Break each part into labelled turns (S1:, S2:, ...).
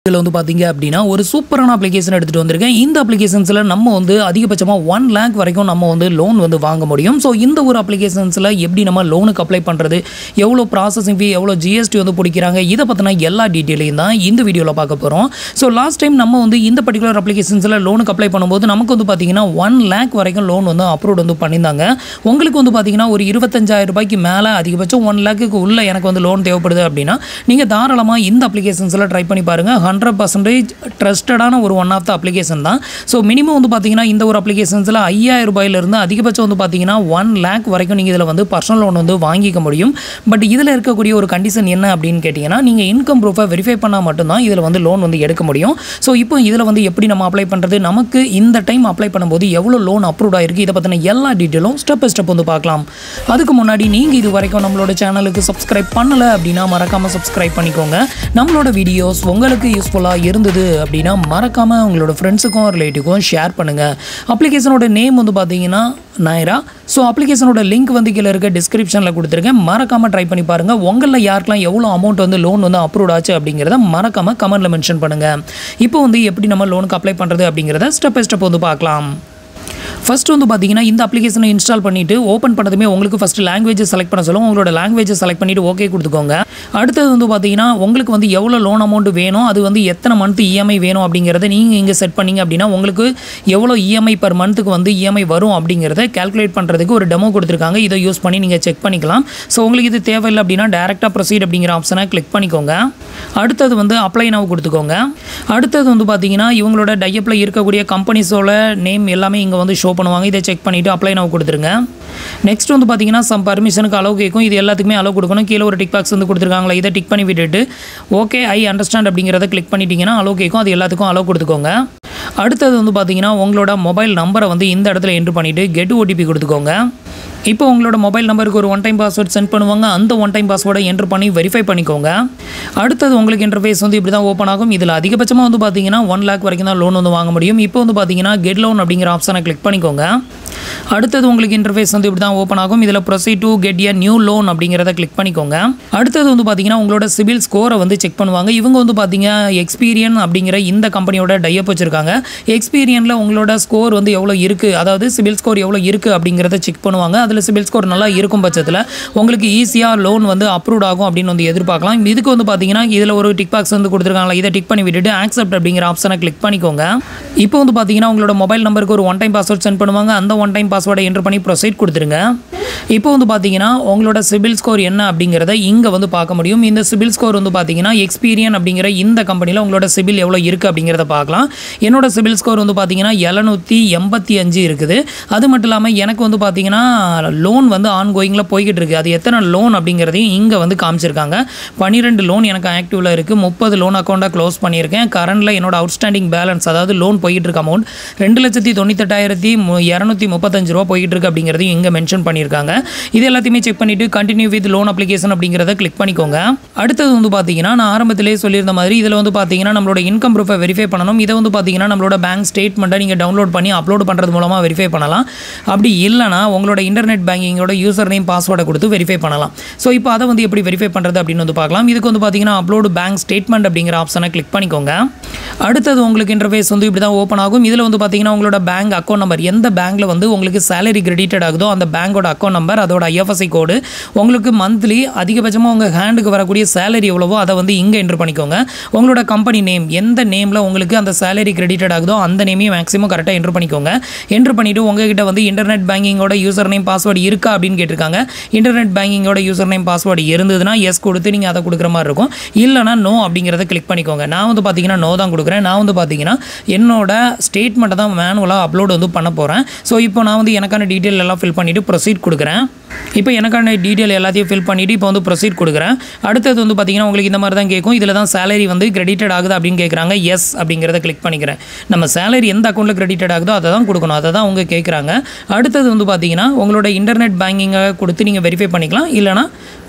S1: இதில் வந்து பார்த்தீங்க அப்படின்னா ஒரு சூப்பரான அப்ளிகேஷன் எடுத்துகிட்டு வந்திருக்கேன். இந்த அப்ளிகேஷன்ஸில் நம்ம வந்து அதிகபட்சமாக 1 lakh வரைக்கும் நம்ம வந்து லோன் வந்து வாங்க முடியும். ஸோ இந்த ஒரு அப்ளிகேஷன்ஸில் எப்படி நம்ம லோனுக்கு அப்ளை பண்ணுறது, எவ்வளோ ப்ராசஸிங் ஃபீ, எவ்வளோ ஜிஎஸ்டி வந்து பிடிக்கிறாங்க, இதை பற்றின எல்லா டீட்டெயிலையும் தான் இந்த வீடியோவில் பார்க்க போகிறோம். ஸோ லாஸ்ட் டைம் நம்ம வந்து இந்த பர்டிகுலர் அப்ளிகேஷன்ஸில் லோனுக்கு அப்ளை பண்ணும்போது நமக்கு வந்து பார்த்தீங்கன்னா 1 lakh வரைக்கும் லோன் வந்து அப்ரூவ் வந்து பண்ணியிருந்தாங்க. உங்களுக்கு வந்து பார்த்தீங்கன்னா ஒரு 25,000 ரூபாய்க்கு மேலே அதிகபட்சம் 1 lakhக்கு உள்ள எனக்கு வந்து லோன் தேவைப்படுது அப்படின்னா நீங்கள் தாராளமாக இந்த அப்ளிகேஷன்ஸில் ட்ரை பண்ணி பாருங்கள். 100% ட்ரஸ்டடான ஒரு ஒன் ஆஃப் த அப்ளிகேஷன் தான். ஸோ மினிமம் வந்து பார்த்தீங்கன்னா இந்த ஒரு அப்ளிகேஷன்ஸில் 5,000 ரூபாயிலிருந்து அதிகபட்சம் வந்து பார்த்தீங்கன்னா 1 lakh வரைக்கும் நீங்கள் இதில் வந்து பர்சனல் லோன் வந்து வாங்கிக்க முடியும். பட் இதில் இருக்கக்கூடிய ஒரு கண்டிஷன் என்ன அப்படின்னு கேட்டிங்கன்னா, நீங்கள் இன்கம் ப்ரூஃபை வெரிஃபை பண்ணால் மட்டும்தான் இதில் வந்து லோன் வந்து எடுக்க முடியும். ஸோ இப்போ இதில் வந்து எப்படி நம்ம அப்ளை பண்ணுறது, நமக்கு இந்த டைம் அப்ளை பண்ணும்போது எவ்வளோ லோன் அப்ரூவ் ஆகிருக்கு, இதை பற்றின எல்லா டீட்டெயிலும் ஸ்டெப் பை ஸ்டெப் வந்து பார்க்கலாம். அதுக்கு முன்னாடி நீங்கள் இது வரைக்கும் நம்மளோட சேனலுக்கு சப்ஸ்கிரைப் பண்ணலை அப்படின்னா மறக்காமல் சப்ஸ்கிரைப் பண்ணிக்கோங்க. நம்மளோட வீடியோஸ் உங்களுக்கு யூஸ்ஃபுல்லாக இருந்தது அப்படின்னா மறக்காமல் உங்களோட ஃப்ரெண்ட்ஸுக்கும் ரிலேட்டிவ்க்கும் ஷேர் பண்ணுங்கள். அப்ளிகேஷனோட நேம் வந்து பார்த்தீங்கன்னா நாயரா. ஸோ அப்ளிகேஷனோட லிங்க் வந்து கீழே இருக்க டிஸ்கிரிப்ஷனில் கொடுத்துருக்கேன். மறக்காமல் ட்ரை பண்ணி பாருங்கள். உங்களில் யாருக்கெல்லாம் எவ்வளோ அமௌண்ட் வந்து லோன் வந்து அப்ரூவ் ஆச்சு அப்படிங்கிறத மறக்காமல் கமெண்ட்டில் மென்ஷன் பண்ணுங்கள். இப்போ வந்து எப்படி நம்ம லோனுக்கு அப்ளை பண்ணுறது அப்படிங்கிறத ஸ்டெப் பை ஸ்டெப் வந்து பார்க்கலாம். ஃபஸ்ட்டு வந்து பார்த்தீங்கன்னா இந்த அப்ளிகேஷனை இன்ஸ்டால் பண்ணிவிட்டு ஓப்பன் பண்ணதுமே உங்களுக்கு ஃபஸ்ட்டு லாங்குவேஜ் செலக்ட் பண்ண சொல்லுவோம். உங்களோட லாங்குவேஜை செலக்ட் பண்ணிவிட்டு ஓகே கொடுத்துக்கோங்க. அடுத்தது வந்து பார்த்தீங்கன்னா உங்களுக்கு வந்து எவ்வளோ லோன் அமௌண்ட் வேணும், அது வந்து எத்தனை மந்த் இஎம்ஐ வேணும் அப்படிங்கிறத நீங்கள் இங்கே செட் பண்ணிங்க அப்படின்னா உங்களுக்கு எவ்வளோ இஎம்ஐ பர் மந்த்துக்கு வந்து இஎம்ஐ வரும் அப்படிங்கிறத கேல்குலேட் பண்ணுறதுக்கு ஒரு டெமோ கொடுத்துருக்காங்க. இதை யூஸ் பண்ணி நீங்கள் செக் பண்ணிக்கலாம். ஸோ உங்களுக்கு இது தேவையில்லை அப்படின்னா டேரெக்டாக ப்ரொசீட் அப்படிங்கிற ஆப்ஷனை கிளிக் பண்ணிக்கோங்க. அடுத்தது வந்து அப்ளை நவ் கொடுத்துக்கோங்க. அடுத்தது வந்து பார்த்தீங்கன்னா இவங்களோட டையப்பில் இருக்கக்கூடிய கம்பெனிஸோட நேம் எல்லாமே இங்கே வந்து ஷோ பண்ணுவாங்க. இதை செக் பண்ணிவிட்டு அப்ளை நவ் கொடுத்துருங்க. நெக்ஸ்ட் வந்து பார்த்தீங்கன்னா சம் பர்மிஷனுக்கு அலோவ் கேட்கும். இது எல்லாத்துக்குமே அலோவ் கொடுக்கணும். கீழே ஒரு டிக் பாக்ஸ் வந்து கொடுத்துருக்காங்களா, இதை டிக் பண்ணி விட்டுட்டு ஓகே ஐ அண்டர்ஸ்டாண்ட் அப்படிங்கிறத கிளிக் பண்ணிட்டீங்கன்னா அலோவ் கேட்கும். அது எல்லாத்துக்கும் அலோவ் கொடுத்துக்கோங்க. அடுத்தது வந்து பார்த்தீங்கன்னா உங்களோட மொபைல் நம்பரை வந்து இந்த இடத்துல என்ட்ரு பண்ணிவிட்டு கெட் ஓடிபி கொடுத்துக்கோங்க. இப்போ உங்களோட மொபைல் நம்பருக்கு ஒரு ஒன் டைம் பாஸ்வேர்ட் சென்ட் பண்ணுவாங்க. அந்த ஒன் டைம் பாஸ்வேர்டை என்ட்ரு பண்ணி வெரிஃபை பண்ணிக்கோங்க. அடுத்தது உங்களுக்கு இன்டர்ஃபேஸ் வந்து இப்படி தான் ஓப்பன் ஆகும். இதில் அதிகபட்சமாக வந்து பார்த்தீங்கன்னா 1 lakh வரைக்கும் தான் லோன் வந்து வாங்க முடியும். இப்போ வந்து பார்த்தீங்கன்னா கெட் லோன் அப்படிங்கிற ஆப்ஷனை கிளிக் பண்ணிக்கோங்க. அடுத்தது உங்களுக்கு இன்டர்ஃபேஸ் வந்து இப்படி தான் ஓப்பன் ஆகும். இதில் proceed to get a new loan அப்படிங்கிறத கிளிக் பண்ணிக்கோங்க. அடுத்தது வந்து பார்த்தீங்கன்னா உங்களோட சிபில் ஸ்கோரை வந்து செக் பண்ணுவாங்க. இவங்க வந்து பார்த்தீங்க எக்ஸ்பீரியன் அப்படிங்கிற இந்த கம்பெனியோட டைப் வச்சுருக்காங்க. எக்ஸ்பீரியனில் உங்களோட ஸ்கோர் வந்து எவ்வளோ இருக்குது, அதாவது சிபில் ஸ்கோர் எவ்வளோ இருக்குது அப்படிங்கிறத செக் பண்ணுவாங்க. அதில் சிபில் ஸ்கோர் நல்லா இருக்கும் பட்சத்தில் உங்களுக்கு ஈஸியாக லோன் வந்து அப்ரூவ் ஆகும் அப்படின்னு வந்து எதிர்பார்க்கலாம். இதுக்கு வந்து பார்த்தீங்கன்னா இதில் ஒரு டிக் பாக்ஸ் வந்து கொடுத்துருக்காங்களா, இதை டிக் பண்ணி விட்டுட்டு ஆக்செப்ட் அப்படிங்கிற ஆப்ஷனை கிளிக் பண்ணிக்கோங்க. இப்போ வந்து பார்த்தீங்கன்னா உங்களோட மொபைல் நம்பருக்கு ஒரு ஒன் டைம் பாஸ்வேர்ட் சென்ட் பண்ணுவாங்க. அந்த ஒன் டைம் பாஸ்வேர்டை என்ட்ரு பண்ணி ப்ரொசீட் கொடுத்துருங்க. இப்போ வந்து பார்த்தீங்கன்னா உங்களோட சிபில் ஸ்கோர் என்ன அப்படிங்கிறத இங்கே வந்து பார்க்க முடியும். இந்த சிபில் ஸ்கோர் வந்து பார்த்தீங்கன்னா எக்ஸ்பீரியன் அப்படிங்கிற இந்த கம்பெனியில் உங்களோட சிபில் எவ்வளோ இருக்குது அப்படிங்கிறத பார்க்கலாம். என்னோட சிபில் ஸ்கோர் வந்து பார்த்தீங்கன்னா 785 இருக்குது. அது மட்டும் இல்லாமல் எனக்கு வந்து பார்த்தீங்கன்னா லோன் வந்து ஆன் கோயிங்கில் போய்கிட்டு இருக்குது. அது எத்தனை லோன் அப்படிங்கிறதையும் இங்கே வந்து காமிச்சிருக்காங்க. 12 லோன் எனக்கு ஆக்டிவில் இருக்குது. 30 லோன் அக்கௌண்ட்டாக க்ளோஸ் பண்ணியிருக்கேன். கரண்டில் என்னோட அவுட்ஸ்டாண்டிங் பேலன்ஸ், அதாவது லோன் போய்கிட்டு இருக்க அமௌண்ட் 2,98,235 ரூபா போய்கிட்டு இருக்கு அப்படிங்கிறதையும் இங்கே மென்ஷன் பண்ணியிருக்காங்க. இது எல்லாத்தையுமே செக் பண்ணிவிட்டு கண்டினியூ வித் லோன் அப்ளிகேஷன் அப்படிங்கிறத கிளிக் பண்ணிக்கோங்க. அடுத்தது வந்து பார்த்தீங்கன்னா நான் ஆரம்பத்திலே சொல்லியிருந்த மாதிரி இதில் வந்து பார்த்தீங்கன்னா நம்மளோட இன்கம் ப்ரூஃபை வெரிஃபை பண்ணணும். இதை வந்து பார்த்தீங்கன்னா நம்மளோட பேங்க் ஸ்டேட்மெண்ட்டை நீங்கள் டவுன்லோட் பண்ணி அப்லோட் பண்ணுறது மூலமாக வெரிஃபை பண்ணலாம். அப்படி இல்லைனா உங்களோட இன்டர்நெட் பேங்கிங்கோட யூசர் நேம் பாஸ்வேர்டை கொடுத்து வெரிஃபை பண்ணலாம். ஸோ இப்போ அதை வந்து எப்படி வெரிஃபை பண்ணுறது அப்படின்னு வந்து பார்க்கலாம். இதுக்கு வந்து பார்த்தீங்கன்னா அப்லோடு பேங்க் ஸ்டேட்மெண்ட் அப்படிங்கிற ஆப்ஷனை கிளிக் பண்ணிக்கோங்க. அடுத்தது உங்களுக்கு இன்டர்ஃபேஸ் வந்து இப்படி தான் ஓப்பன் ஆகும். இதில் வந்து பார்த்தீங்கன்னா உங்களோட பேங்க் அக்கௌண்ட் நம்பர், எந்த பேங்க்கில் வந்து உங்களுக்கு சேலரி கிரெடிட்டட் ஆகுதோ அந்த பேங்கோட அக்கௌண்ட் நம்பர், அதோட ஐஎஃப்எஸ்சி கோடு, உங்களுக்கு மந்த்லி அதிகபட்சமாக உங்கள் ஹேண்டுக்கு வரக்கூடிய சேலரி எவ்வளவோ அதை வந்து இங்கே என்ட்ரு பண்ணிக்கோங்க. உங்களோட கம்பெனி நேம், எந்த நேமில் உங்களுக்கு அந்த சேலரி கிரெடிட்டட் ஆகுதோ அந்த நேமையும் மேக்ஸிமம் கரெக்டாக என்ட்ரு பண்ணிக்கோங்க. என்ட்ரு பண்ணிவிட்டு உங்ககிட்ட வந்து இன்டர்நெட் பேங்கிங்கோட யூசர் நேம் பாஸ்வேர்டு இருக்கா அப்படின்னு கேட்டிருக்காங்க. இன்டர்நெட் பேங்கிங்கோட யூசர் நேம் பாஸ்வேர்டு இருந்ததுன்னா எஸ் கொடுத்து நீங்கள் அதை கொடுக்குற மாதிரி இருக்கும். இல்லைனா நோ அப்படிங்கிறத கிளிக் பண்ணிக்கோங்க. நான் வந்து பார்த்தீங்கன்னா நோ தான் கொடுக்குறேன். நான் வந்து பார்த்தீங்கன்னா என்னோட ஸ்டேட்மெண்ட்டை தான் மேனுவலாக அப்லோட் வந்து பண்ண போகிறேன். ஸோ இப்போ நான் வந்து எனக்கான டீட்டெயில் எல்லாம் ஃபில் பண்ணிவிட்டு ப்ரொசீட் கொடுக்குறேன். இப்போ எனக்கான டீட்டெயில் எல்லாத்தையும் ஃபில் பண்ணிவிட்டு இப்போ வந்து ப்ரொசீட் கொடுக்குறேன். அடுத்தது வந்து பார்த்தீங்கன்னா உங்களுக்கு இந்த மாதிரி தான் கேட்கும். இதில் தான் சேலரி வந்து கிரெடிட்டட் ஆகுது அப்படின்னு கேட்குறாங்க. எஸ் அப்படிங்கிறத கிளிக் பண்ணிக்கிறேன். நம்ம சேலரி எந்த அக்கௌண்ட்டில் கிரெடிட்டட் ஆகுதோ அதை தான் கொடுக்கணும், அதை தான் அவங்க கேட்குறாங்க. அடுத்தது வந்து பார்த்தீங்கன்னா உங்களோட இன்டர்நெட் பேங்கிங்கை கொடுத்து நீங்கள் வெரிஃபை பண்ணிக்கலாம். இல்லைனா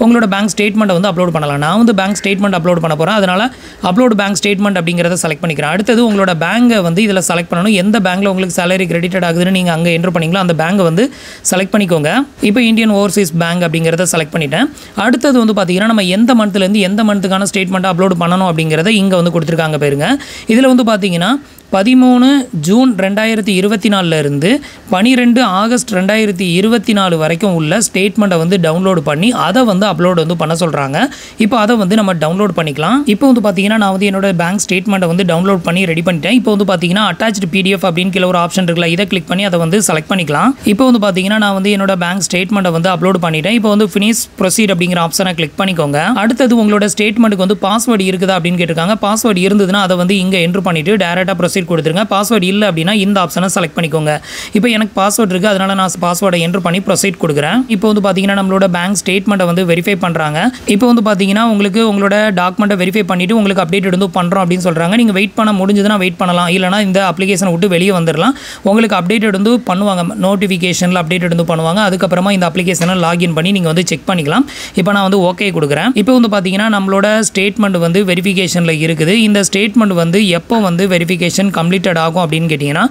S1: உங்களோட பேங்க் ஸ்டேட்மெண்ட்டை வந்து அப்லோட் பண்ணலாம். நான் வந்து பேங்க் ஸ்டேட்மெண்ட் அப்லோட் பண்ண போகிறேன். அதனால் அப்லோட் பேங்க் ஸ்டேட்மெண்ட் அப்படிங்கிறத செலக்ட் பண்ணிக்கிறேன். அடுத்தது உங்களோட பேங்கை வந்து இதில் செலக்ட் பண்ணணும். எந்த பேங்க்கில் உங்களுக்கு சேலரி கிரெடிட்டட் ஆகுதுன்னு நீங்கள் அங்கே என்ட்ரு பண்ணிங்களோ அந்த பேங்கை வந்து செலக்ட் பண்ணிக்கோங்க. இப்போ இந்தியன் ஓவர்சீஸ் பேங்க் அப்படிங்கிறத செலக்ட் பண்ணிட்டேன். அடுத்தது வந்து பார்த்தீங்கன்னா நம்ம எந்த மந்த்லேருந்து எந்த மந்த்துக்கான ஸ்டேட்மெண்ட்டை அப்லோட் பண்ணணும் அப்படிங்கிறத இங்கே வந்து கொடுத்துருக்காங்க பாருங்க. இதில் வந்து பார்த்தீங்கன்னா 13 ஜூன் 2024 இருந்து 12 ஆகஸ்ட் 2024 வரைக்கும் உள்ள ஸ்டேட்மெண்ட்டை வந்து டவுன்லோட் பண்ணி அதை வந்து அப்லோட் வந்து பண்ண சொல்கிறாங்க. இப்போ அதை வந்து நம்ம டவுன்லோட் பண்ணிக்கலாம். இப்போ வந்து பார்த்தீங்கன்னா நான் வந்து என்னோட பேங்க் ஸ்டேட்மெண்ட்டை வந்து டவுன்லோட் பண்ணி ரெடி பண்ணிட்டேன். இப்போ வந்து பார்த்தீங்கன்னா அட்டாச்டு PDF அப்படின்னு கீழே ஒரு ஆப்ஷன் இருக்குல்ல, இதை கிளிக் பண்ணி அதை வந்து செலக்ட் பண்ணிக்கலாம். இப்போ வந்து பார்த்தீங்கன்னா நான் வந்து என்னோட பேங்க் ஸ்டேட்மெண்ட்டை வந்து அப்லோட் பண்ணிட்டேன். இப்போ வந்து ஃபினிஷ் ப்ரொசீட் அப்படிங்கிற ஆப்ஷனை கிளிக் பண்ணிக்கோங்க. அடுத்தது உங்களோட ஸ்டேட்மெண்ட்டுக்கு வந்து பாஸ்வேர்டு இருக்குதா அப்படின்னு கேட்டிருக்காங்க. பாஸ்வேர்டு இருந்ததுன்னா அதை வந்து இங்கே என்ட்ரு பண்ணிட்டு டேரெக்டாக ப்ரொசீட் கொடுத்துருங்க. பாஸ்வேர்டு இல்லை அப்படின்னா இந்த ஆப்ஷனை செலக்ட் பண்ணிக்கோங்க. இப்போ எனக்கு பாஸ்வேர்டு இருக்குது, அதனால நான் பாஸ்வேர்டை என்ட்ரு பண்ணி ப்ரொசீட் கொடுக்குறேன். இப்போ வந்து பார்த்தீங்கன்னா நம்மளோட பேங்க் ஸ்டேட்மெண்ட்டை வந்து வெரிஃபை பண்ணுறாங்க. இப்போ வந்து பார்த்தீங்கன்னா உங்களுக்கு உங்களோட டாக்குமெண்ட்டை வெரிஃபை பண்ணிவிட்டு உங்களுக்கு அப்டேட் வந்து பண்ணுறோம் அப்படின்னு சொல்கிறாங்க. நீங்கள் வெயிட் பண்ண முடிஞ்சதுன்னா வெயிட் பண்ணலாம், இல்லைனா இந்த அப்ளிகேஷனை விட்டு வெளியே வந்துடலாம். உங்களுக்கு அப்டேட் வந்து பண்ணுவாங்க, நோட்டிஃபிகேஷனில் அப்டேட் வந்து பண்ணுவாங்க. அதுக்கப்புறமா இந்த அப்ளிகேஷனை லாகின் பண்ணி நீங்கள் வந்து செக் பண்ணிக்கலாம். இப்போ நான் வந்து ஓகே கொடுக்குறேன். இப்போ வந்து பார்த்தீங்கன்னா நம்மளோட ஸ்டேட்மெண்ட் வந்து வெரிஃபிகேஷனில் இருக்குது. இந்த ஸ்டேட்மெண்ட் வந்து எப்போ வந்து வெரிஃபிகேஷன் கம்ப்ளீட்டட் ஆகும் அப்படின்னு கேட்டிங்கன்னா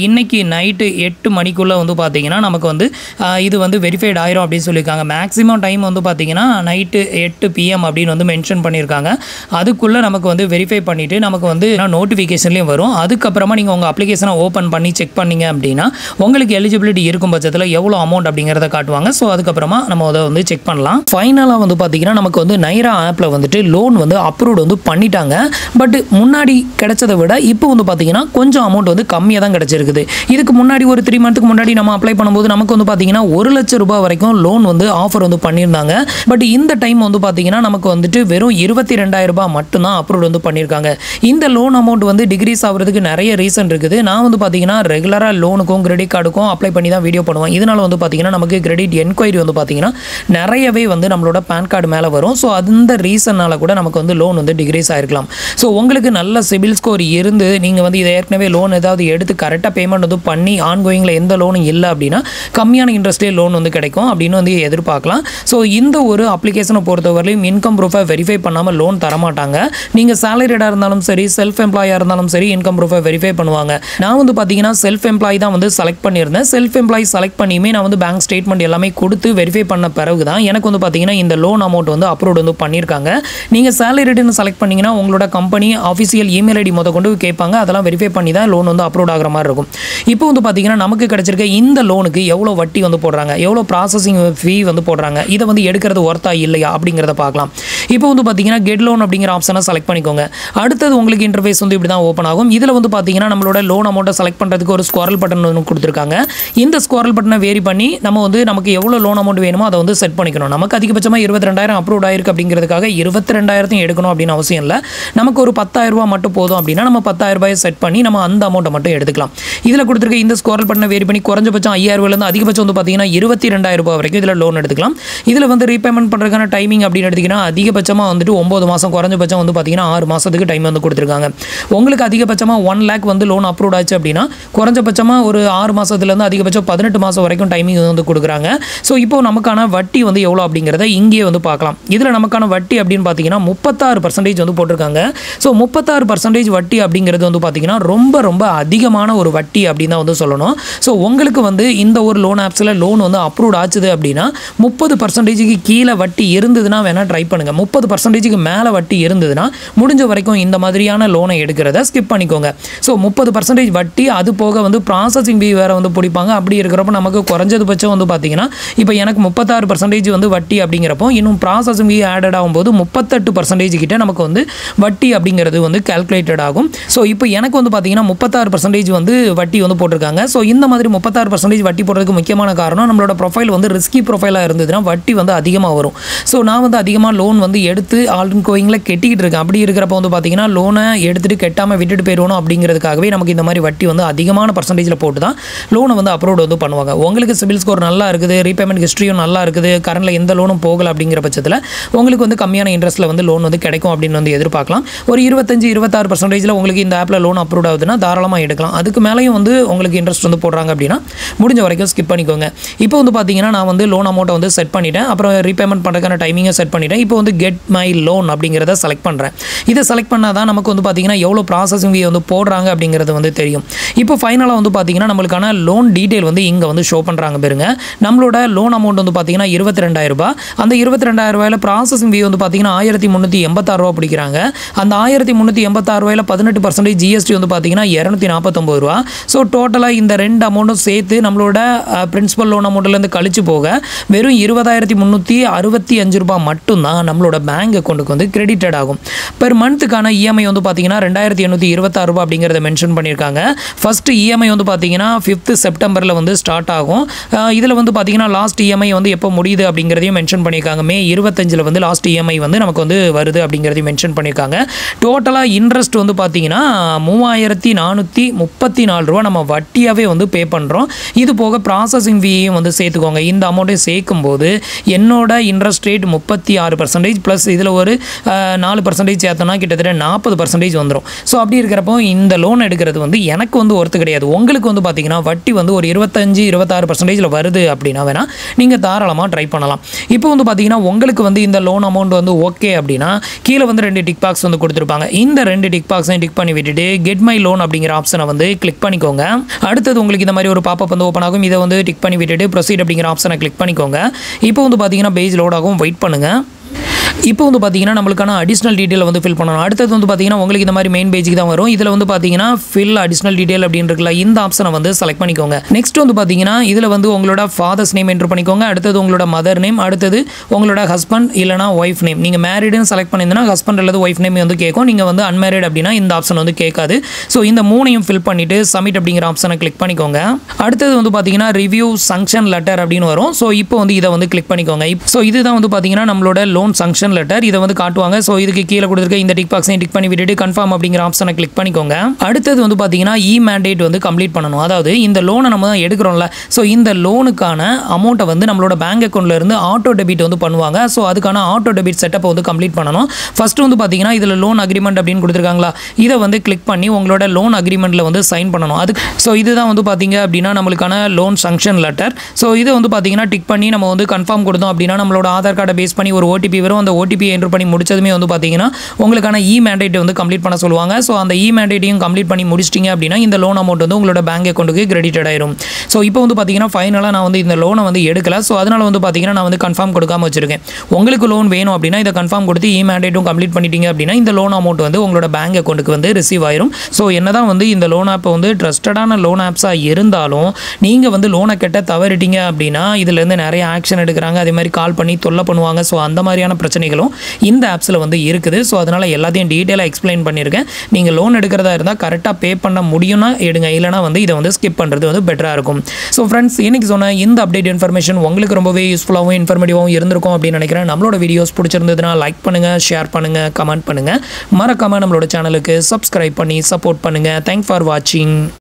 S1: இன்னைக்கு நைட்டு 8 மணிக்குள்ளே வந்து பார்த்தீங்கன்னா நமக்கு வந்து இது வந்து வெரிஃபைட் ஆயிரும் அப்படின்னு சொல்லியிருக்காங்க. மேக்ஸிமம் டைம் வந்து பார்த்தீங்கன்னா நைட்டு 8 PM அப்படின்னு வந்து மென்ஷன் பண்ணியிருக்காங்க. அதுக்குள்ளே நமக்கு வந்து வெரிஃபை பண்ணிவிட்டு நமக்கு வந்து நோட்டிஃபிகேஷன்லேயும் வரும். அதுக்கப்புறமா நீங்கள் உங்கள் அப்ளிகேஷனை ஓப்பன் பண்ணி செக் பண்ணிங்க அப்படின்னா உங்களுக்கு எலிஜிபிலிட்டி இருக்கும் பட்சத்தில் எவ்வளோ அமௌண்ட் அப்படிங்கிறத காட்டுவாங்க. ஸோ அதுக்கப்புறமா நம்ம அதை வந்து செக் பண்ணலாம். ஃபைனலாக வந்து பார்த்தீங்கன்னா நமக்கு வந்து நைரா ஆப்பில் வந்துட்டு லோன் வந்து அப்ரூவ்ட் வந்து பண்ணிட்டாங்க. பட் முன்னாடி கிடைச்சதை விட இப்போ வந்து பார்த்தீங்கன்னா கொஞ்சம் அமௌண்ட் வந்து கம்மியாக தான் கிடச்சிருக்குது. இதுக்கு முன்னாடி ஒரு 3 மந்த்துக்கு முன்னாடி நம்ம அப்ளை பண்ணும்போது நமக்கு வந்து பார்த்தீங்கன்னா 1 லட்சம் ரூபாய் வரைக்கும் லோன் வந்து ஆஃபர் வந்து பண்ணியிருந்தாங்க. பட் இந்த டைம் வந்து பார்த்தீங்கன்னா நமக்கு வந்துட்டு வெறும் 22,000 ரூபாய் மட்டும்தான் அப்ரூவ் வந்து பண்ணியிருக்காங்க. இந்த லோன் அமௌண்ட் வந்து டிகிரீஸ் ஆகிறதுக்கு நிறைய ரீசன் இருக்குது. நான் வந்து பார்த்தீங்கன்னா ரெகுலராக லோனுக்கும் கிரெடிட் கார்டுக்கும் அப்ளை பண்ணி தான் வீடியோ பண்ணுவேன். இதனால் வந்து பார்த்தீங்கன்னா நமக்கு கிரெடிட் என்கொயரி வந்து பார்த்தீங்கன்னா நிறையவே வந்து நம்மளோட பேன் கார்டு மேலே வரும். ஸோ அந்த ரீசனால் கூட நமக்கு வந்து லோன் வந்து டிகிரீஸ் ஆகிருக்கலாம். ஸோ உங்களுக்கு நல்ல சிபில் ஸ்கோர் இருந்து நீங்கள் வந்து இதை ஏற்கனவே லோன் ஏதாவது எடுத்து கரெக்டாக பேமெண்ட் வந்து பண்ணி ஆன்கோயிங்கில் எந்த லோனும் இல்லை அப்படின்னா கம்மியான இன்ட்ரெஸ்ட்லேயே லோன் வந்து கிடைக்கும் அப்படின்னு வந்து எதிர்பார்க்கலாம். ஸோ இந்த ஒரு அப்ளிகேஷனை பொறுத்தவரையிலும் இன்கம் ப்ரூஃபை வெரிஃபை பண்ணாமல் லோன் தரமாட்டாங்க. நீங்கள் சேலரிடாக இருந்தாலும் சரி, செல்ஃப் எம்ப்ளாயாக இருந்தாலும் சரி, இன்கம் ப்ரூஃபை வெரிஃபை பண்ணுவாங்க. நான் வந்து பார்த்தீங்கன்னா செல்ஃப் எம்ப்ளாய் தான் வந்து செலக்ட் பண்ணியிருந்தேன். செல்ஃப் எம்ப்ளாய் செலக்ட் பண்ணியுமே நான் வந்து பேங்க் ஸ்டேட்மெண்ட் எல்லாமே கொடுத்து வெரிஃபை பண்ண பிறகு தான் எனக்கு வந்து பார்த்தீங்கன்னா இந்த லோன் அமௌண்ட் வந்து அப்ரூவ் வந்து பண்ணியிருக்காங்க. நீங்கள் சேலரிடுன்னு செலக்ட் பண்ணிங்கன்னா உங்களோட கம்பெனி ஆஃபீஷியல் இமெயில் ஐடி முத கொண்டு கேட்பாங்க. அதெல்லாம் வெரிஃபை பண்ணி தான் லோன் வந்து அப்ரூவ் ஆகிற மாதிரி இருக்கும். இப்போ வந்து பார்த்தீங்கன்னா நமக்கு கிடைச்சிருக்க இந்த லோனுக்கு எவ்வளோ வட்டி வந்து போடுறாங்க, எவ்வளோ ப்ராசஸிங் ஃபீ வந்து போடுறாங்க, இதை வந்து எடுக்கிறது ஒர்த்தா இல்லையா அப்படிங்கிறத பார்க்கலாம். இப்போ வந்து பார்த்தீங்கன்னா கெட் லோன் அப்படிங்கிற ஆப்ஷனை செலக்ட் பண்ணிக்கோங்க. அடுத்தது உங்களுக்கு இன்டர்ஃபேஸ் வந்து இப்படி தான் ஓப்பன் ஆகும். இதில் வந்து பார்த்தீங்கன்னா நம்மளோட லோன் அமௌண்ட்டை செலக்ட் பண்ணுறதுக்கு ஒரு ஸ்குவாரல் பட்டன் வந்து கொடுத்துருக்காங்க. இந்த ஸ்குவாரல் பட்டனை வேரி பண்ணி நம்ம வந்து நமக்கு எவ்வளோ லோன் அமௌண்ட் வேணுமோ அதை வந்து செட் பண்ணிக்கணும். நமக்கு அதிகபட்சமாக 22,000 அப்ரூவ் ஆயிருக்கு அப்படிங்கிறதுக்காக 22,000 எடுக்கணும் அப்படின்னு அவசியம் இல்லை. நமக்கு ஒரு 10,000 ரூபாய் மட்டும் போதும் அப்படின்னா நம்ம 10,000 ரூபாயை செட் பண்ணி நம்ம அந்த அமௌண்ட்டை மட்டும் எடுத்துக்கலாம். இதில் கொடுத்துருக்க இந்த ஸ்குவாரல் பட்டனை வேரி பண்ணி குறைஞ்சபட்சம் 5,000 ரூபாயிலிருந்து அதிகபட்சம் வந்து பார்த்தீங்கன்னா 22,000 ரூபாய் வரைக்கும் இதில் லோன் எடுத்துக்கலாம். இதில் வந்து ரீபேமெண்ட் பண்ணுறதுக்கான டைமிங் அப்படின்னு எடுத்திங்கன்னா அதிகபட்சமாக வந்துட்டு 9 மாதம், குறைஞ்சபட்சம் வந்து பார்த்தீங்கன்னா 6 மாதத்துக்கு டைம் வந்து கொடுத்துருக்காங்க. உங்களுக்கு அதிகபட்சமாக 1 lakh வந்து லோன் அப்ரூவ் ஆச்சு அப்படின்னா குறைஞ்சபட்சமாக ஒரு 6 மாதத்துலேருந்து அதிகபட்சம் 18 மாதம் வரைக்கும் டைமிங் வந்து கொடுக்குறாங்க. ஸோ இப்போ நமக்கான வட்டி வந்து எவ்வளோ அப்படிங்கிறத இங்கேயே வந்து பார்க்கலாம். இதில் நமக்கான வட்டி அப்படின்னு பார்த்தீங்கன்னா 36% வந்து போட்டிருக்காங்க. ஸோ 36% வட்டி அப்படிங்கிறது வந்து பார்த்தீங்கன்னா ரொம்ப ரொம்ப அதிகமான ஒரு வட்டி அப்படின்னு தான் வந்து சொல்லணும். ஸோ உங்களுக்கு வந்து இந்த ஒரு லோன் ஆப்ஸில் லோன் வந்து அப்ரூவ் ஆச்சுது அப்படின்னா 30% கீழே வட்டி இருந்ததுன்னா வேணால் ட்ரை பண்ணுங்கள். 30% மேலே வட்டி இருந்ததுன்னா முடிஞ்ச வரைக்கும் இந்த மாதிரியான லோனை எடுக்கிறத ஸ்கிப் பண்ணிக்கோங்க. ஸோ 30% வட்டி, அது போக வந்து ப்ராசஸிங் ஃபீ வேறு வந்து பிடிப்பாங்க. அப்படி இருக்கிறப்ப நமக்கு குறைஞ்சது பட்சம் வந்து பார்த்தீங்கன்னா இப்போ எனக்கு 36% வந்து வட்டி அப்படிங்கிறப்போ இன்னும் ப்ராசஸிங் ஃபீ ஆடட் ஆகும்போது 38% கிட்ட நமக்கு வந்து வட்டி அப்படிங்கிறது வந்து கால்குலேட்டட் ஆகும். ஸோ இப்போ எனக்கு வந்து பார்த்தீங்கன்னா 36% வந்து வட்டி வந்து போட்டிருக்காங்க. ஸோ இந்த மாதிரி 36% வட்டி போடுறதுக்கு முக்கியமான காரணம் நம்மளோட ப்ரொஃபைல் வந்து ரிஸ்கி ப்ரொஃபைலாக இருந்ததுன்னா வட்டி வந்து அதிகமாக வரும். ஸோ நான் வந்து அதிகமாக லோன் வந்து வந்து எடுத்து ஆல்ரெடி கோயிங்கில் கெட்டிக்கிட்டு இருக்கேன். அப்படி இருக்கிறப்ப வந்து பார்த்தீங்கன்னா லோனை எடுத்துகிட்டு கெட்டாமல் விட்டுட்டு போயிடணும் அப்படிங்கிறதுக்காகவே நமக்கு இந்த மாதிரி வட்டி வந்து அதிகமான பர்சன்டேஜில் போட்டு தான் லோனை வந்து அப்ரூவ் வந்து பண்ணுவாங்க. உங்களுக்கு சிபில் ஸ்கோர் நல்லா இருக்குது, ரீபேமெண்ட் ஹிஸ்ட்ரியும் நல்லா இருக்குது, கரண்டில் எந்த லோனும் போகலை அப்படிங்கிற பட்சத்தில் உங்களுக்கு வந்து கம்மியான இன்ட்ரெஸ்ட்டில் வந்து லோன் வந்து கிடைக்கும் அப்படின்னு வந்து எதிர்பார்க்கலாம். ஒரு 25-26% உங்களுக்கு இந்த ஆப்பில் லோன் அப்ரூவ் ஆகுதுன்னா தாராளமாக எடுக்கலாம். அதுக்கு மேலேயும் வந்து உங்களுக்கு இன்ட்ரெஸ்ட் வந்து போடுறாங்க அப்படின்னா முடிஞ்ச வரைக்கும் ஸ்கிப் பண்ணிக்கோங்க. இப்போ வந்து பார்த்தீங்கன்னா நான் வந்து லோன் அமௌண்ட்டை வந்து செட் பண்ணிட்டேன். அப்புறம் ரீபேமெண்ட் பண்ணுறதுக்கான டைமிங்கை செட் பண்ணிட்டேன். இப்போ வந்து கெட் மை லோன் அப்படிங்கிறத செலக்ட் பண்ணுறேன். இதை செலக்ட் பண்ணால் தான் நமக்கு வந்து பார்த்தீங்கன்னா எவ்வளோ ப்ராசஸிங் ஃபீ வந்து போடுறாங்க அப்படிங்கிறது வந்து தெரியும். இப்போ ஃபைனலாக வந்து பார்த்தீங்கன்னா நம்மளுக்கான லோன் டீட்டெயில் வந்து இங்கே வந்து ஷோ பண்ணுறாங்க பாருங்க. நம்மளோட லோன் அமௌண்ட் வந்து பார்த்தீங்கன்னா 22,000 ரூபாய். அந்த 22,000 ரூபாயில் ப்ராசஸிங் ஃபீ வந்து பார்த்தீங்கன்னா 1,386 ரூபா பிடிக்கிறாங்க. அந்த 1,386 ரூபாயில் 18% ஜிஎஸ்டி வந்து பார்த்தீங்கன்னா 249 ரூபா. ஸோ டோட்டலாக இந்த ரெண்டு அமௌண்ட்டும் சேர்த்து நம்மளோட பிரின்சிபல் லோன் அமௌண்ட்லேருந்து கழிச்சு போக வெறும் 20,365 ரூபாய் மட்டும்தான் நம்மளோட பேங்க் அக்கௌண்ட்டுக்கு வந்து கிரெடிட்டட் ஆகும். பெர் மந்த்துக்கான இஎம்ஐ வந்து பார்த்தீங்கன்னா 2,826 ரூபாய் அப்படிங்கிறத மென்ஷன் பண்ணியிருக்காங்க. ஃபர்ஸ்ட் இஎம்ஐ வந்து பார்த்தீங்கன்னா 5th செப்டம்பரில் வந்து ஸ்டார்ட் ஆகும். இதில் வந்து பார்த்தீங்கன்னா லாஸ்ட் இஎம்ஐ வந்து எப்போ முடியுது அப்படிங்கிறதையும் மென்ஷன் பண்ணியிருக்காங்க. மே 25 வந்து லாஸ்ட் இஎம்ஐ வந்து நமக்கு வந்து வருது அப்படிங்கிறதையும் மென்ஷன் பண்ணியிருக்காங்க. டோட்டலாக இன்ட்ரெஸ்ட் வந்து பார்த்தீங்கன்னா 3,434 ரூபா நம்ம வட்டியாகவே வந்து பே பண்ணுறோம். இது போக ப்ராசஸிங் ஃபீயும் வந்து சேர்த்துக்கோங்க. இந்த அமௌண்ட்டையும் சேர்க்கும்போது என்னோட இன்ட்ரெஸ்ட் ரேட் 36% ப்ளஸ் இதில் ஒரு 4% சேர்த்தோன்னா கிட்டத்தட்ட 40% வந்துடும். ஸோ அப்படி இருக்கிறப்போ இந்த லோன் எடுக்கிறது வந்து எனக்கு வந்து ஒர்த்து கிடையாது. உங்களுக்கு வந்து பார்த்தீங்கன்னா வட்டி வந்து ஒரு 25-26% வருது அப்படின்னா வேணால் நீங்கள் தாராளமாக ட்ரை பண்ணலாம். இப்போ வந்து பார்த்தீங்கன்னா உங்களுக்கு வந்து இந்த லோன் அமௌண்ட் வந்து ஓகே அப்படின்னா கீழே வந்து 2 டிக் பாக்ஸ் வந்து கொடுத்துருப்பாங்க. இந்த 2 டிக் பாக்ஸையும் டிக் பண்ணி விட்டுட்டு கெட் மை லோன் அப்படிங்கிற ஆப்ஷனை வந்து கிளிக் பண்ணிக்கோங்க. அடுத்தது உங்களுக்கு இந்த மாதிரி ஒரு பாப்பப் வந்து ஓப்பன் ஆகும். இதை வந்து டிக் பண்ணி விட்டுட்டு ப்ரொசீட் அப்படிங்கிற ஆப்ஷனை கிளிக் பண்ணிக்கோங்க. இப்போ வந்து பார்த்தீங்கன்னா பேஜ் லோட் ஆகும், வெயிட் பண்ணுங்கள். இப்போ வந்து பார்த்தீங்கன்னா நம்மளுக்கான அடிஷ்னல் டீட்டெயில் வந்து ஃபில் பண்ணணும். அடுத்தது வந்து பார்த்தீங்கன்னா உங்களுக்கு இந்த மாதிரி மெயின் பேஜுக்கு தான் வரும். இதில் வந்து பார்த்தீங்கன்னா ஃபில் அடிஷ்னல் டீட்டெயில் அப்படின்னு இருக்குல்ல, இந்த ஆப்ஷனை வந்து செலக்ட் பண்ணிக்கோங்க. நெக்ஸ்ட் வந்து பார்த்தீங்கன்னா இதில் வந்து உங்களோட ஃபாதர்ஸ் நேம் என்ட்ரு பண்ணிக்கோங்க. அடுத்தது உங்களோட மதர் நேம், அடுத்தது உங்களோட ஹஸ்பண்ட் இல்லைனா ஒய்ஃப் நேம். நீங்கள் மேரிடுன்னு செலக்ட் பண்ணியிருந்தீங்கன்னா ஹஸ்பண்ட் அல்லது ஒய்ஃப் நேம் வந்து கேட்கும். நீங்கள் வந்து அன்மேரிட் அப்படின்னா இந்த ஆப்ஷன் வந்து கேட்காது. ஸோ இந்த மூணையும் ஃபில் பண்ணிவிட்டு சப்மிட் அப்படிங்கிற ஆப்ஷனை கிளிக் பண்ணிக்கோங்க. அடுத்தது வந்து பார்த்தீங்கன்னா ரிவ்யூ சங்ஷன் லெட்டர் அப்படின்னு வரும். ஸோ இப்போ வந்து இதை வந்து கிளிக் பண்ணிக்கோங்க. ஸோ இதுதான் வந்து பார்த்தீங்கன்னா நம்மளோட லோன் சங்ஷன் லெட்டர். இதை வந்து காட்டுவாங்க. ஸோ இதுக்கு கீழே கொடுத்துருக்க இந்த டிக் பாக்ஸையும் டிக் பண்ணி விட்டுட்டு கன்ஃபார்ம் அப்படிங்கிற ஆப்ஷனை கிளிக் பண்ணிக்கோங்க. அடுத்தது வந்து பார்த்தீங்கன்னா இ மேண்டேட் வந்து கம்ப்ளீட் பண்ணணும். அதாவது இந்த லோனை நம்ம தான் எடுக்கிறோம்ல, ஸோ இந்த லோனுக்கான அமௌண்ட்டை வந்து நம்மளோட பேங்க் அக்கௌண்ட்ல இருந்து ஆட்டோ டெபிட் வந்து பண்ணுவாங்க. ஸோ அதுக்கான ஆட்டோ டெபிட் செட்டப்பை வந்து கம்ப்ளீட் பண்ணணும். ஃபர்ஸ்ட் வந்து பார்த்தீங்கன்னா இதில் லோன் அக்ரிமெண்ட் அப்படின்னு கொடுத்துருக்காங்களா, இதை வந்து கிளிக் பண்ணி உங்களோட லோன் அக்ரிமெண்ட்டில் வந்து சைன் பண்ணணும். அதுக்கு ஸோ இதுதான் வந்து பார்த்தீங்க அப்படின்னா நம்மளுக்கான லோன் சங்ஷன் லெட்டர். ஸோ இதை வந்து பார்த்தீங்கன்னா டிக் பண்ணி நம்ம வந்து கன்ஃபார்ம் கொடுத்தோம் அப்படின்னா நம்மளோட ஆதார் கார்டை பேஸ் பண்ணி ஒரு ஓடிபி வரும். அந்த ஓடிபி என்ட்ரு பண்ணி முடிச்சதுமே வந்து பார்த்தீங்கன்னா உங்களுக்கான இ மேண்டேட் வந்து கம்ப்ளீட் பண்ண சொல்லுவாங்க. ஸோ அந்த இ மேண்டேட்டையும் கம்ப்ளீட் பண்ணி முடிச்சிட்டிங்க அப்படின்னா இந்த லோன் அமௌண்ட் வந்து உங்களோட பேங்க் அக்கௌண்ட்டுக்கு கிரெடிட்டட் ஆயிரும். ஸோ இப்போ வந்து பார்த்தீங்கன்னா ஃபைனலாக நான் வந்து இந்த லோனை வந்து எடுக்கல. ஸோ அதனால் வந்து பார்த்தீங்கன்னா நான் வந்து கன்ஃபார்ம் கொடுக்காம வச்சிருக்கேன். உங்களுக்கு லோன் வேணும் அப்படின்னா இதை கன்ஃபார்ம் கொடுத்து இ மேண்டேட்டும் கம்ப்ளீட் பண்ணிட்டீங்க அப்படின்னா இந்த லோன் அமௌண்ட் வந்து உங்களோட பேங்க் அக்கௌண்ட்டுக்கு வந்து ரிசீவ் ஆயிரும். ஸோ என்னதான் வந்து இந்த லோன் ஆப் வந்து ட்ரஸ்டடான லோன் ஆப்ஸாக இருந்தாலும் நீங்கள் வந்து லோனை கட்ட தவறிட்டீங்க அப்படின்னா இதுலேருந்து நிறைய ஆக்ஷன் எடுக்கிறாங்க. அதே மாதிரி கால் பண்ணி தொல்லை பண்ணுவாங்க. ஸோ அந்த மாதிரியான பிரச்சனைகளும் இந்த ஆப்ஸில் வந்து இருக்குது. ஸோ அதனால் எல்லாத்தையும் டீட்டெயிலாக எக்ஸ்பிளைன் பண்ணியிருக்கேன். நீங்கள் லோன் எடுக்கிறதா இருந்தால் கரெக்டாக பே பண்ண முடியும்னா எடுங்க, இல்லைனா வந்து இதை வந்து ஸ்கிப் பண்ணுறது வந்து பெட்டராக இருக்கும். ஸோ ஃப்ரெண்ட்ஸ், இன்றைக்கி சொன்ன இந்த அப்டேட் இன்ஃபர்மேஷன் உங்களுக்கு ரொம்பவே யூஸ்ஃபுல்லாகவும் இன்ஃபர்மேட்டிவாகவும் இருந்திருக்கும் அப்படின்னு நினைக்கிறேன். நம்மளோட வீடியோஸ் பிடிச்சிருந்ததுன்னா லைக் பண்ணுங்கள், ஷேர் பண்ணுங்கள், கமெண்ட் பண்ணுங்கள். மறக்காமல் நம்மளோட சேனலுக்கு சப்ஸ்கிரைப் பண்ணி சப்போர்ட் பண்ணுங்கள். தேங்க்ஸ் ஃபார் வாட்சிங்.